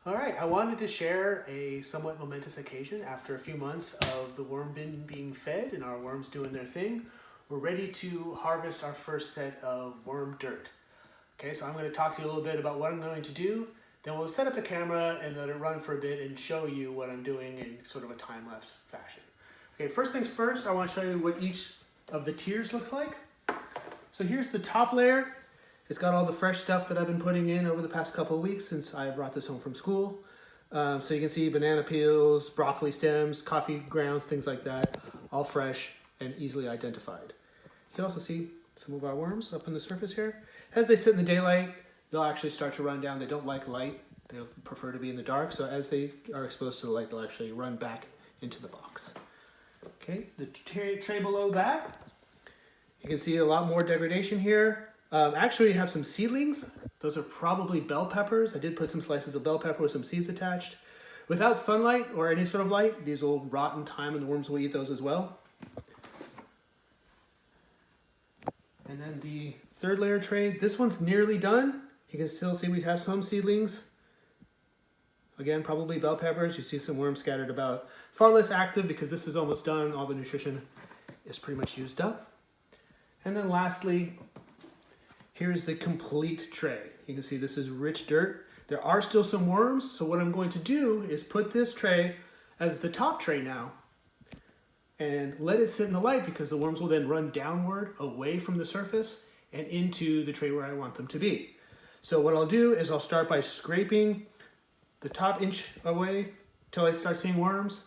All right, I wanted to share a somewhat momentous occasion. After a few months of the worm bin being fed and our worms doing their thing, we're ready to harvest our first set of worm dirt. Okay, so I'm going to talk to you a little bit about what I'm going to do. Then we'll set up the camera and let it run for a bit and show you what I'm doing in sort of a time-lapse fashion. Okay, first things first, I want to show you what each of the tiers looks like. So here's the top layer. It's got all the fresh stuff that I've been putting in over the past couple of weeks since I brought this home from school. So you can see banana peels, broccoli stems, coffee grounds, things like that, all fresh and easily identified. You can also see some of our worms up on the surface here. As they sit in the daylight, they'll actually start to run down. They don't like light. They prefer to be in the dark. So as they are exposed to the light, they'll actually run back into the box. Okay, the tray below that, you can see a lot more degradation here. Actually, you have some seedlings. Those are probably bell peppers. I did put some slices of bell pepper with some seeds attached. Without sunlight or any sort of light, these will rot in time and the worms will eat those as well. And then the third layer tray, this one's nearly done. You can still see we have some seedlings. Again, probably bell peppers. You see some worms scattered about. Far less active because this is almost done. All the nutrition is pretty much used up. And then lastly, here's the complete tray. You can see this is rich dirt. There are still some worms, so what I'm going to do is put this tray as the top tray now and let it sit in the light because the worms will then run downward away from the surface and into the tray where I want them to be. So what I'll do is I'll start by scraping the top inch away till I start seeing worms.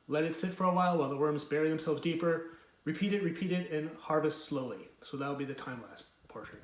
Let it sit for a while the worms bury themselves deeper. Repeat it, and harvest slowly. So that'll be the time-lapse portion.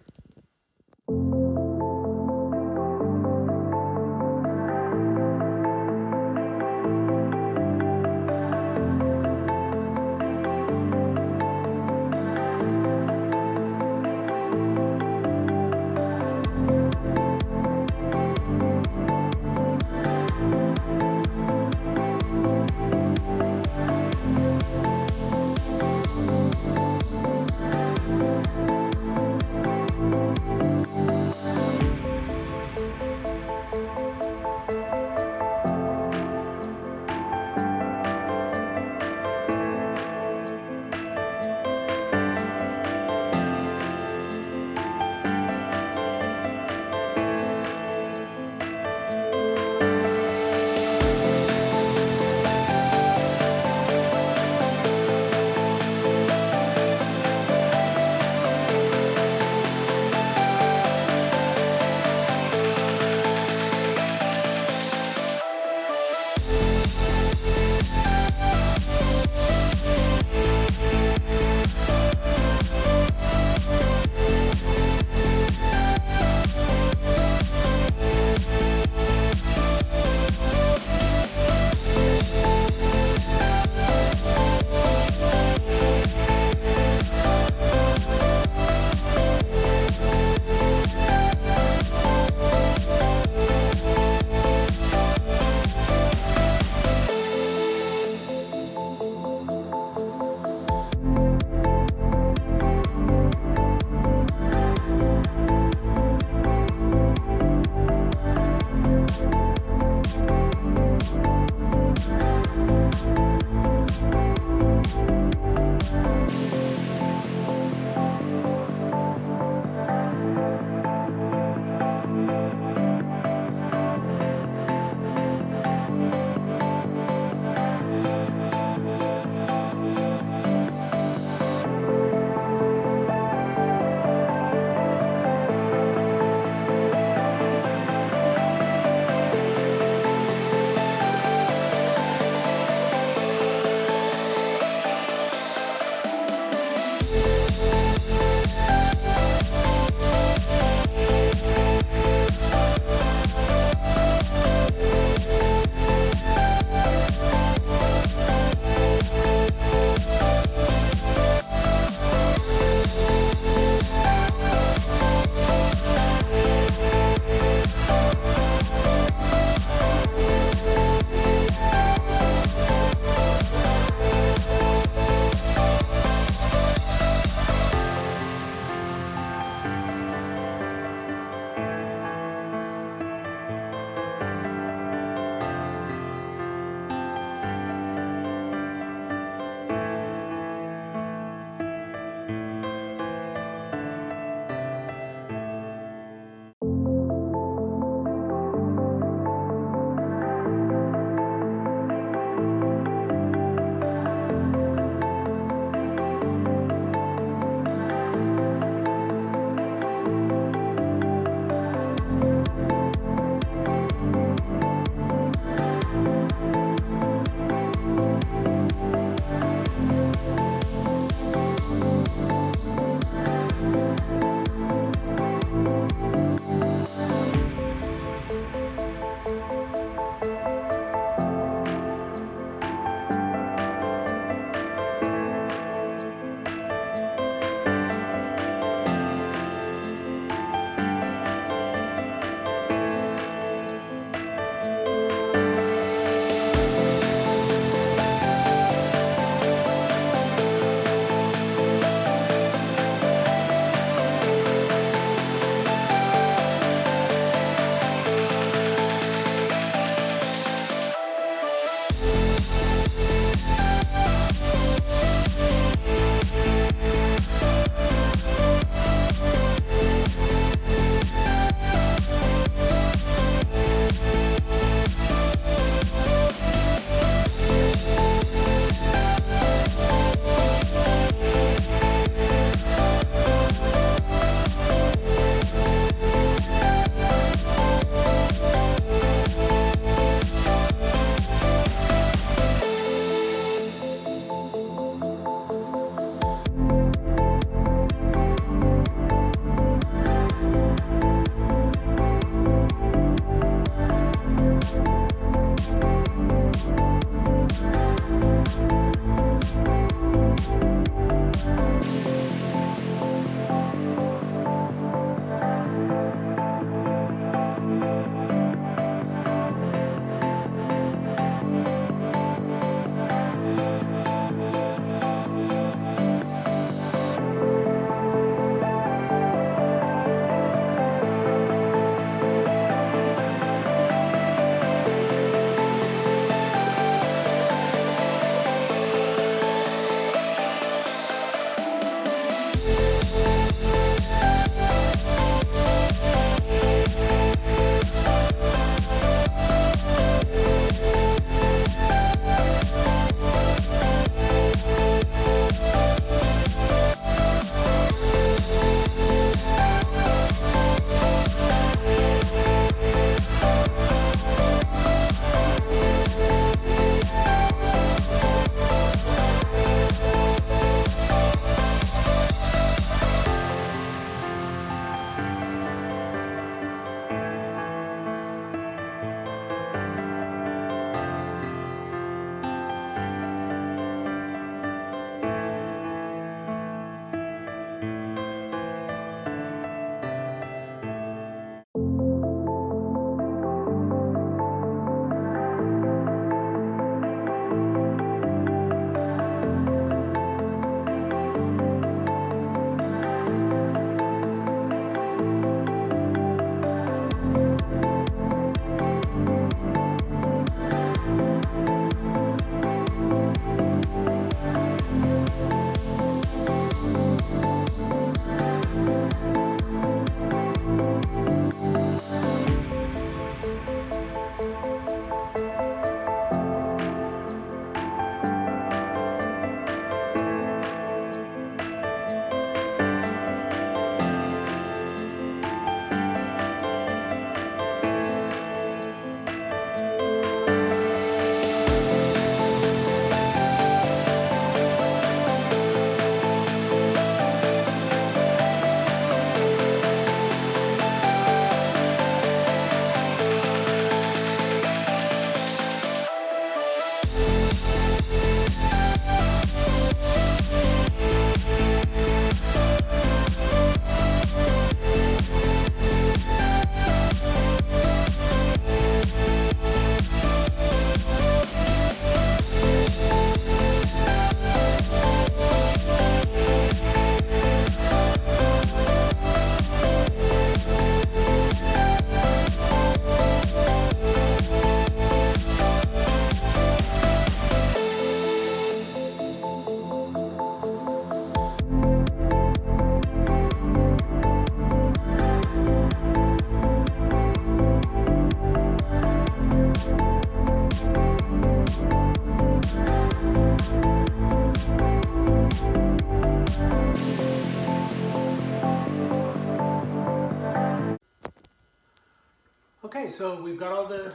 Okay, so we've got all the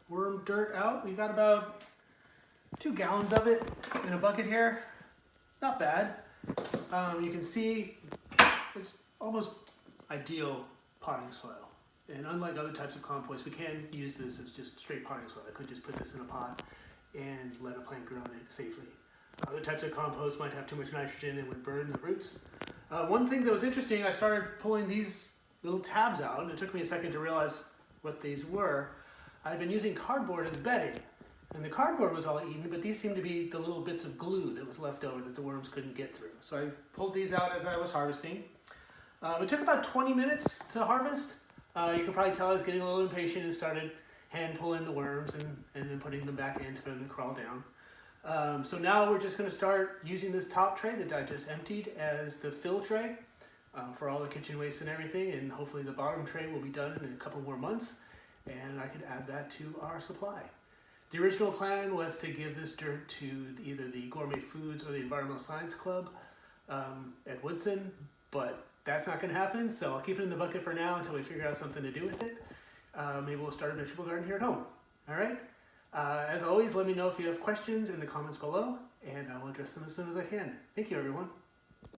worm dirt out. We've got about 2 gallons of it in a bucket here. Not bad. You can see it's almost ideal potting soil. And unlike other types of compost, we can use this as just straight potting soil. I could just put this in a pot and let a plant grow in it safely. Other types of compost might have too much nitrogen and would burn the roots. One thing that was interesting, I started pulling these little tabs out, and it took me a second to realize what these were. I'd been using cardboard as bedding, and the cardboard was all eaten, but these seemed to be the little bits of glue that was left over that the worms couldn't get through. So I pulled these out as I was harvesting. It took about 20 minutes to harvest. You can probably tell I was getting a little impatient and started hand pulling the worms and then putting them back in to them to crawl down. So now we're just going to start using this top tray that I just emptied as the fill tray for all the kitchen waste and everything, and hopefully the bottom tray will be done in a couple more months and I could add that to our supply. The original plan was to give this dirt to either the Gourmet Foods or the Environmental Science Club at Woodson, but that's not going to happen, so I'll keep it in the bucket for now until we figure out something to do with it. Maybe we'll start a vegetable garden here at home. All right? As always, let me know if you have questions in the comments below, and I will address them as soon as I can. Thank you, everyone.